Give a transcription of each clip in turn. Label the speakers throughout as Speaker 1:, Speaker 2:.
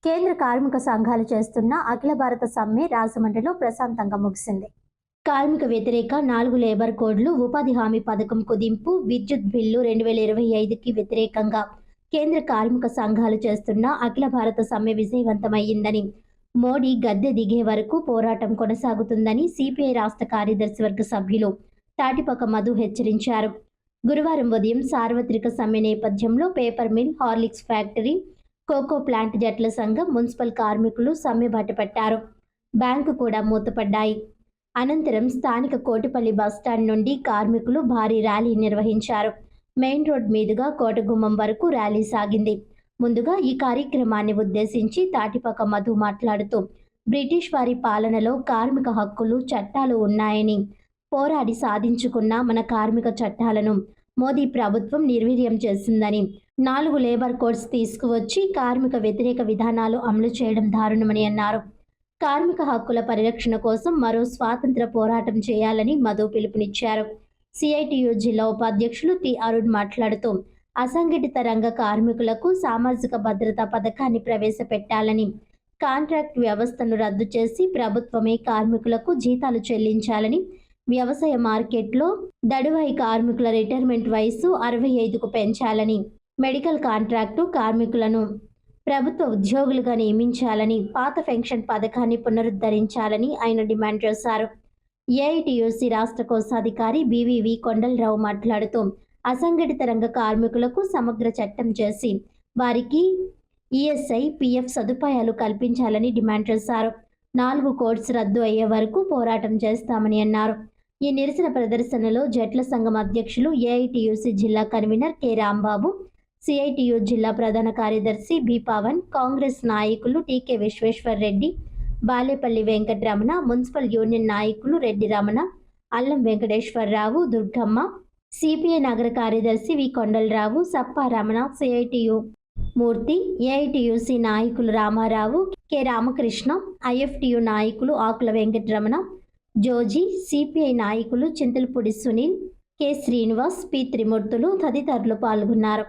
Speaker 1: కేంద్ర కార్మిక సంఘాలు చేస్తున్న అఖిల భారత సమ్మె రాజమండ్రిలో ప్రశాంతంగా ముగిసింది. కార్మిక వ్యతిరేక 4 లేబర్ కోడ్లు, ఉపాధి హామీ పథకం కుదింపు, విద్యుత్ బిల్లు 2025కి వ్యతిరేకంగా కేంద్ర కార్మిక సంఘాలు చేస్తున్న అఖిల భారత సమ్మె విజయవంతమయ్యిందని, మోడీ గద్దె దిగే వరకు పోరాటం కొనసాగుతుందని సిపిఐ రాష్ట్ర కార్యదర్శి వర్గ సభ్యులు తాటిపక మధు హెచ్చరించారు. గురువారం ఉదయం సార్వత్రిక సమ్మె నేపథ్యంలో paper mill, Horlicks factory, cocoa plant జట్ల సంఘం, మున్సిపల్ కార్మికులు సమ్మె బాటపట్టారు. బ్యాంకు కూడా మూతపడ్డాయి. అనంతరం స్థానిక కోటిపల్లి బస్టాండ్ నుండి కార్మికులు భారీ ర్యాలీ నిర్వహించారు. మెయిన్ రోడ్ మీదుగా కోటగుమ్మం వరకు ర్యాలీ సాగింది. ముందుగా ఈ కార్యక్రమాన్ని ఉద్దేశించి తాటిపక మధు మాట్లాడుతూ, బ్రిటిష్ వారి పాలనలో కార్మిక హక్కులు, చట్టాలు ఉన్నాయని, పోరాడి సాధించుకున్న మన కార్మిక చట్టాలను మోదీ ప్రభుత్వం నిర్వీర్యం చేసిందని, 4 లేబర్ కోడ్స్ తీసుకువచ్చి కార్మిక వ్యతిరేక విధానాలు అమలు చేయడం దారుణమని అన్నారు. కార్మిక హక్కుల పరిరక్షణ కోసం మరో స్వాతంత్ర పోరాటం చేయాలని మధు పిలుపునిచ్చారు. సిఐటియు జిల్లా ఉపాధ్యక్షులు టి అరుణ్ మాట్లాడుతూ, అసంఘటిత రంగ కార్మికులకు సామాజిక భద్రతా పథకాన్ని ప్రవేశపెట్టాలని, కాంట్రాక్ట్ వ్యవస్థను రద్దు చేసి ప్రభుత్వమే కార్మికులకు జీతాలు చెల్లించాలని, వ్యవసాయ మార్కెట్లో దడువాయి కార్మికుల రిటైర్మెంట్ వయసు 65కు పెంచాలని, మెడికల్ కాంట్రాక్టు కార్మికులను ప్రభుత్వ ఉద్యోగులుగా నియమించాలని, పాత పెన్షన్ పథకాన్ని పునరుద్ధరించాలని ఆయన డిమాండ్ చేశారు. ఏఐటియుసి రాష్ట్ర కోశాధికారి బివివి కొండలరావు మాట్లాడుతూ, అసంఘటిత రంగ కార్మికులకు సమగ్ర చట్టం చేసి వారికి ఈఎస్ఐ, పిఎఫ్ సదుపాయాలు కల్పించాలని డిమాండ్ చేశారు. 4 కోడ్స్ రద్దు అయ్యే వరకు పోరాటం చేస్తామని అన్నారు. ఈ నిరసన ప్రదర్శనలో జట్ల సంఘం అధ్యక్షులు, ఏఐటియుసి జిల్లా కన్వీనర్ కె రాంబాబు, సిఐటియు జిల్లా ప్రధాన కార్యదర్శి బి పవన్, కాంగ్రెస్ నాయకులు టికే విశ్వేశ్వర్ రెడ్డి, బాలేపల్లి వెంకటరమణ, మున్సిపల్ యూనియన్ నాయకులు రెడ్డి రమణ, అల్లం వెంకటేశ్వరరావు, దుర్గమ్మ, సిపిఐ నగర కార్యదర్శి వి కొండలరావు, సప్పా రమణ, సిఐటియు మూర్తి, ఏఐటియుసి నాయకులు రామారావు, కె రామకృష్ణ, ఐఎఫ్టియు నాయకులు ఆకుల వెంకటరమణ, జోజీ, సిపిఐ నాయకులు చింతలపూడి సునీల్, కె శ్రీనివాస్, పి త్రిమూర్తులు తదితరులు పాల్గొన్నారు.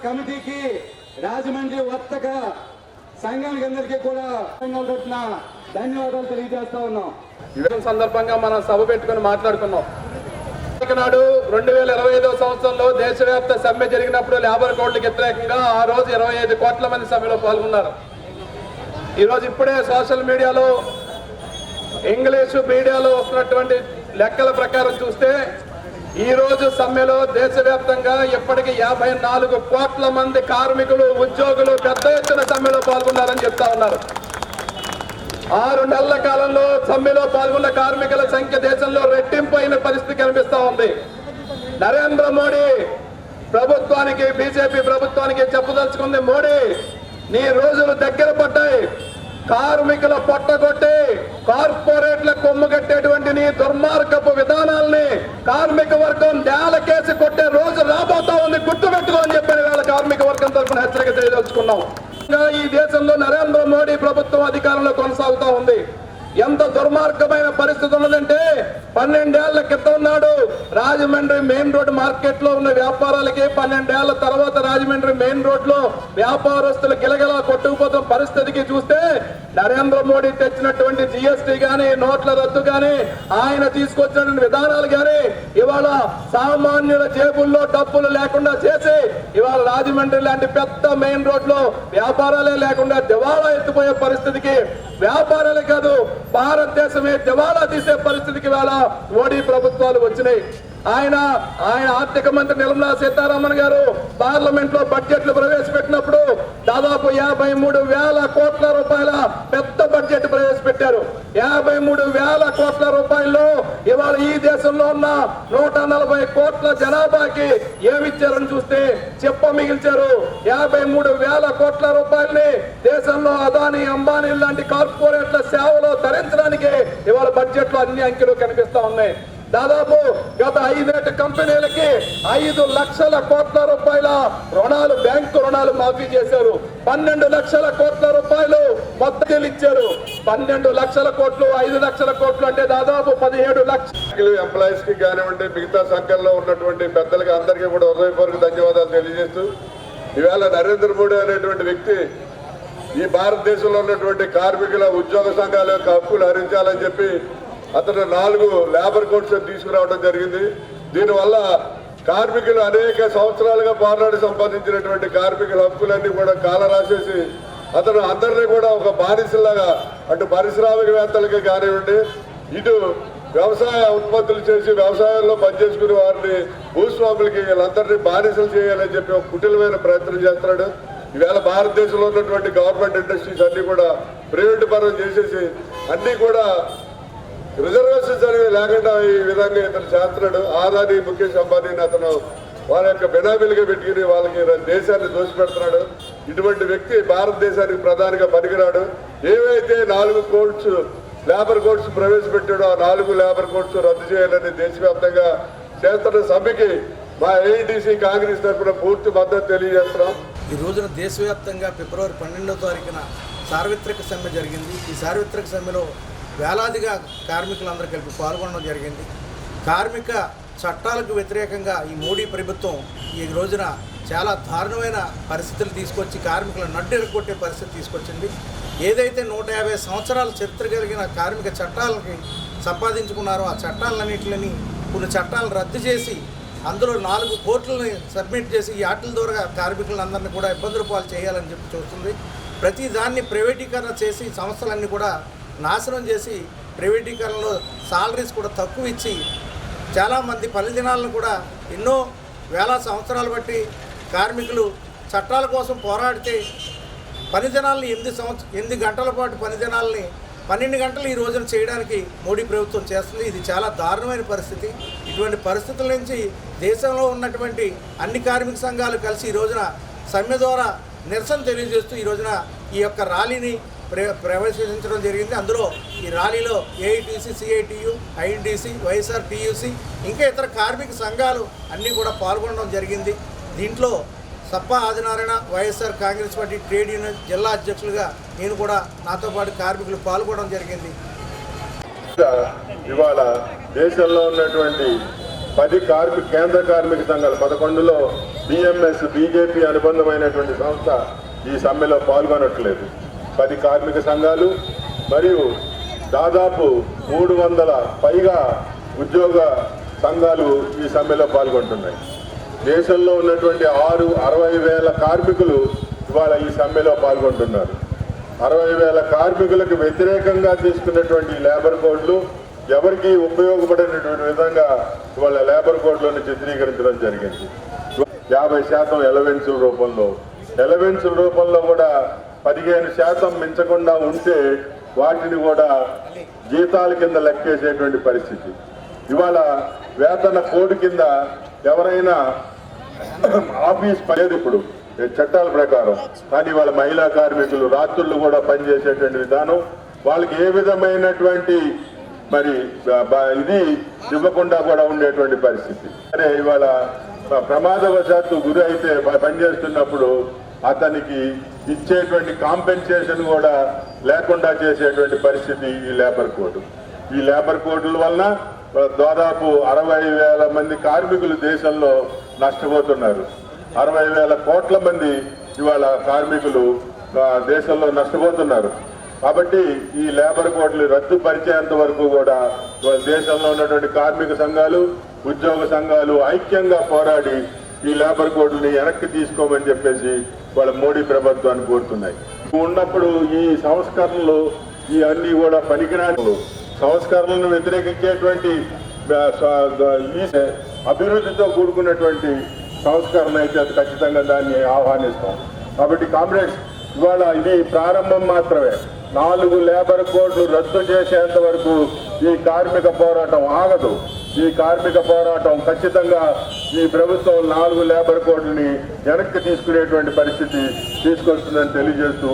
Speaker 2: కమిటీకి, రాజమండ్రి వర్తక సంఘానికి అందరికీ కూడా ధన్యవాదాలు తెలియజేస్తా ఉన్నాం.
Speaker 3: సందర్భంగా మనం సభ పెట్టుకుని మాట్లాడుకున్నాం. నాడు 2025 సంవత్సరంలో దేశవ్యాప్త సమ్మె జరిగినప్పుడు లేబర్ కోడ్లకు వ్యతిరేకంగా ఆ రోజు 25 కోట్ల మంది సమ్మెలో పాల్గొన్నారు. ఈరోజు ఇప్పుడే సోషల్ మీడియాలో, ఇంగ్లీషు మీడియాలో వస్తున్నటువంటి లెక్కల ప్రకారం చూస్తే ఈ రోజు సమ్మెలో దేశవ్యాప్తంగా ఇప్పటికీ 54 కోట్ల మంది కార్మికులు, ఉద్యోగులు పెద్ద ఎత్తున సమ్మెలో పాల్గొన్నారని చెప్తా ఉన్నారు. 6 నెలల కాలంలో సమ్మెలో పాల్గొన్న కార్మికుల సంఖ్య దేశంలో రెట్టింపు అయిన పరిస్థితి కనిపిస్తా ఉంది. నరేంద్ర మోడీ ప్రభుత్వానికి, బీజేపీ ప్రభుత్వానికి చెప్పదలుచుకుంది, మోడీ నీ రోజులు దగ్గర పడ్డాయి. కార్మికుల పొట్టగొట్టి కార్పొరేట్ల కొమ్ము కట్టేటువంటి నీ దుర్మార్గపు విధానాల్ని కార్మిక వర్గం నేలకేసి కొట్టే రోజు రాబోతా ఉంది, గుర్తుపెట్టుకోని చెప్పని వేళ కార్మిక వర్గం తరఫున హెచ్చరిక చేయదలుచుకున్నాం. ఈ దేశంలో నరేంద్ర మోడీ ప్రభుత్వం అధికారంలో కొనసాగుతా ఉంది. ఎంత దుర్మార్గమైన పరిస్థితి ఉన్నదంటే 12 ఏళ్ల క్రితం నాడు రాజమండ్రి మెయిన్ రోడ్ మార్కెట్ లో ఉన్న వ్యాపారాలకి 12 ఏళ్ల తర్వాత రాజమండ్రి మెయిన్ రోడ్ లో వ్యాపారస్తులు గిలగిలా కొట్టుకుపోతున్న పరిస్థితికి చూస్తే నరేంద్ర మోడీ తెచ్చినటువంటి జిఎస్టీ గాని, నోట్ల రద్దు గాని, ఆయన తీసుకొచ్చినటువంటి విధానాలు గాని ఇవాళ సామాన్యుల జేబుల్లో డబ్బులు లేకుండా చేసి ఇవాళ రాజమండ్రి లాంటి పెద్ద మెయిన్ రోడ్ లో వ్యాపారాలే లేకుండా దివాళా ఎత్తిపోయే పరిస్థితికి, వ్యాపారాలే కాదు భారతదేశమే దివాళా తీసే పరిస్థితికి వేళ మోడీ ప్రభుత్వాలు వచ్చినాయి. ఆయన ఆర్థిక మంత్రి నిర్మలా సీతారామన్ గారు పార్లమెంట్ లో బడ్జెట్లు ప్రవేశపెట్టినప్పుడు దాదాపు 53,000 కోట్ల రూపాయల పెద్ద బడ్జెట్ ప్రవేశపెట్టారు. 53,000 కోట్ల రూపాయల్లో ఇవాళ ఈ దేశంలో ఉన్న 140 కోట్ల జనాభాకి ఏమిచ్చారని చూస్తే చెప్ప మిగిల్చారు. 53,000 కోట్ల రూపాయల్ని దేశంలో అదానీ, అంబానీ లాంటి కార్పొరేట్ల సేవలో ధరించడానికి ఇవాళ బడ్జెట్ లో అన్ని అంకెలు కనిపిస్తా ఉన్నాయి. దాదాపు గత 5 కంపెనీలకి 5 లక్షల కోట్ల రూపాయల రుణాలు, బ్యాంకు రుణాలు మాఫీ చేశారు. 12 లక్షల కోట్ల రూపాయలు మొత్తం ఇచ్చారు. 12 లక్షల కోట్లు, 5 లక్షల కోట్లు అంటే దాదాపు 17 లక్షలు. ఎంప్లాయీస్ కి కానివ్వండి, మిగతా సంఘంలో ఉన్నటువంటి పెద్దలకి అందరికీ కూడా హృదయపూర్వక ధన్యవాదాలు తెలియజేస్తూ, ఈవేళ నరేంద్ర మోడీ అనేటువంటి వ్యక్తి ఈ భారతదేశంలో ఉన్నటువంటి కార్మికుల ఉద్యోగ సంఘాల యొక్క హక్కులు హరించాలని చెప్పి అతను 4 లేబర్ కోడ్స్ తీసుకురావడం జరిగింది. దీనివల్ల కార్మికులు అనేక సంవత్సరాలుగా పోరాడి సంపాదించినటువంటి కార్మికుల హక్కులన్నీ కూడా కాల రాసేసి అతను అందరినీ కూడా ఒక బానిసలాగా, అటు పారిశ్రామికవేత్తలకి కానివ్వండి, ఇటు వ్యవసాయ ఉత్పత్తులు చేసి వ్యవసాయంలో పనిచేసుకునే వారిని, భూస్వాములకి, వీళ్ళందరినీ బానిసలు చేయాలని చెప్పి ఒక కుటిలమైన ప్రయత్నం చేస్తున్నాడు. ఈవేళ భారతదేశంలో ఉన్నటువంటి గవర్నమెంట్ ఇండస్ట్రీస్ అన్ని కూడా ప్రైవేట్ పరం చేసేసి అన్ని కూడా రిజర్వేషన్స్ అనేవి లేకుండా ఈ విధంగా ఇతను చేస్తున్నాడు. ఆదాని, ముఖేష్ అంబానీని అతను వాళ్ళ యొక్క బెనామీలుగా పెట్టుకుని వాళ్ళకి దేశాన్ని దోషిపెడుతున్నాడు. ఇటువంటి వ్యక్తి భారతదేశానికి ప్రధానిగా పనికిరాడు. ఏవైతే 4 కోడ్స్ లేబర్ కోడ్స్ ప్రవేశపెట్టాడో ఆ 4 లేబర్ కోడ్స్ రద్దు చేయాలని దేశవ్యాప్తంగా చేస్తున్న సభ్యుకి మా ఏఐటీసీ కాంగ్రెస్ తరఫున పూర్తి మద్దతు తెలియజేస్తున్నాం.
Speaker 4: ఈ రోజున దేశవ్యాప్తంగా ఫిబ్రవరి 12వ తారీఖున సార్వత్రిక సమ్మె జరిగింది. ఈ సార్వత్రిక సమ్మెలో వేలాదిగా కార్మికులందరూ కలిపి పాల్గొనడం జరిగింది. కార్మిక చట్టాలకు వ్యతిరేకంగా ఈ మోడీ ప్రభుత్వం ఈ రోజున చాలా దారుణమైన పరిస్థితులు తీసుకొచ్చి కార్మికులను నడ్డెరగొట్టే పరిస్థితి తీసుకొచ్చింది. ఏదైతే 150 సంవత్సరాల చరిత్ర కలిగిన కార్మిక చట్టాలకి సంపాదించుకున్నారో ఆ చట్టాలన్నింటిని కొన్ని చట్టాలను రద్దు చేసి అందులో 4 కోట్లని సబ్మిట్ చేసి ఈ వాటి ద్వారా కార్మికులందరినీ కూడా ఇబ్బందుల పాలు చేయాలని చెప్పి చూస్తుంది. ప్రతి దాన్ని ప్రైవేటీకరణ చేసి సంస్థలన్నీ కూడా నాశనం చేసి ప్రైవేటీకరణలో సాలరీస్ కూడా తక్కువ ఇచ్చి చాలామంది పని దినాలను కూడా ఎన్నో వేల సంవత్సరాలు బట్టి కార్మికులు చట్టాల కోసం పోరాడితే పని దినాలని 8 గంటల పాటు పని దినాలని 12 గంటలు ఈ రోజున చేయడానికి మోడీ ప్రభుత్వం చేస్తుంది. ఇది చాలా దారుణమైన పరిస్థితి. ఇటువంటి పరిస్థితుల నుంచి దేశంలో ఉన్నటువంటి అన్ని కార్మిక సంఘాలు కలిసి ఈ రోజున సమ్మె ద్వారా నిరసన తెలియజేస్తూ ఈ రోజున ఈ యొక్క ర్యాలీని ప్రవేశించడం జరిగింది. అందులో ఈ ర్యాలీలో AITC, CITU, INTC, YSR TUC ఇంకా ఇతర కార్మిక సంఘాలు అన్నీ కూడా పాల్గొనడం జరిగింది. దీంట్లో Sappa Adinarayana YSR Congress party trade union జిల్లా అధ్యక్షులుగా నేను కూడా నాతో పాటు కార్మికులు పాల్గొనడం జరిగింది.
Speaker 5: ఇవాళ దేశంలో ఉన్నటువంటి 10 కేంద్ర కార్మిక సంఘాలు 11లో బిఎంఎస్, బీజేపీ అనుబంధమైనటువంటి సంస్థ ఈ సమ్మెలో పాల్గొనట్లేదు. 10 కార్మిక సంఘాలు మరియు దాదాపు 300 పైగా ఉద్యోగ సంఘాలు ఈ సమ్మెలో పాల్గొంటున్నాయి. దేశంలో ఉన్నటువంటి 60,000 కార్మికులు ఇవాళ ఈ సమ్మెలో పాల్గొంటున్నారు. 60,000 కార్మికులకు వ్యతిరేకంగా తీసుకున్నటువంటి లేబర్ కోడ్లు ఎవరికి ఉపయోగపడినటువంటి విధంగా ఇవాళ లేబర్ కోడ్లను చిత్రీకరించడం జరిగింది. 50% ఎలవెన్సుల రూపంలో కూడా 15% మించకుండా ఉంటే వాటిని కూడా జీతాల కింద లెక్కేసేటువంటి పరిస్థితి. ఇవాళ వేతన కోడ్ కింద ఎవరైనా ఆఫీస్ పనిచేది ఇప్పుడు చట్టాల ప్రకారం, కానీ వాళ్ళ మహిళా కార్మికులు రాత్రులు కూడా పనిచేసేటువంటి విధానం, వాళ్ళకి ఏ విధమైనటువంటి మరి ఇది ఇవ్వకుండా కూడా ఉండేటువంటి పరిస్థితి. అదే ఇవాళ ప్రమాదవశాత్తు గురి అయితే పనిచేస్తున్నప్పుడు అతనికి ఇచ్చేటువంటి కాంపెన్సేషన్ కూడా లేకుండా చేసేటువంటి పరిస్థితి ఈ లేబర్ కోడ్. ఈ లేబర్ కోడ్ల వలన దాదాపు 60,000 మంది కార్మికులు దేశంలో నష్టపోతున్నారు. 60,000 కోట్ల మంది ఇవాళ కార్మికులు దేశంలో నష్టపోతున్నారు. కాబట్టి ఈ లేబర్ కోడ్లు రద్దు పరిచేంత వరకు కూడా దేశంలో ఉన్నటువంటి కార్మిక సంఘాలు, ఉద్యోగ సంఘాలు ఐక్యంగా పోరాడి ఈ లేబర్ కోడ్ని వెనక్కి తీసుకోమని చెప్పేసి వాళ్ళ మోడీ ప్రభుత్వాన్ని కోరుతున్నాయి. ఉన్నప్పుడు ఈ సంస్కరణలు ఇవన్నీ కూడా పనికిరాని సంస్కరణలను వ్యతిరేకించేటువంటి అభివృద్ధితో కూడుకున్నటువంటి సంస్కరణ అయితే అది ఖచ్చితంగా దాన్ని ఆహ్వానిస్తాం. కాబట్టి కామ్రేడ్స్, ఇవాళ ఇది ప్రారంభం మాత్రమే. 4 లేబర్ కోడ్లు రద్దు చేసేంత వరకు ఈ కార్మిక పోరాటం ఆగదు. ఈ కార్మిక పోరాటం ఖచ్చితంగా ఈ ప్రభుత్వం 4 లేబర్ కోడ్లని వెనక్కి తీసుకునేటువంటి పరిస్థితి తీసుకొస్తుందని తెలియజేస్తూ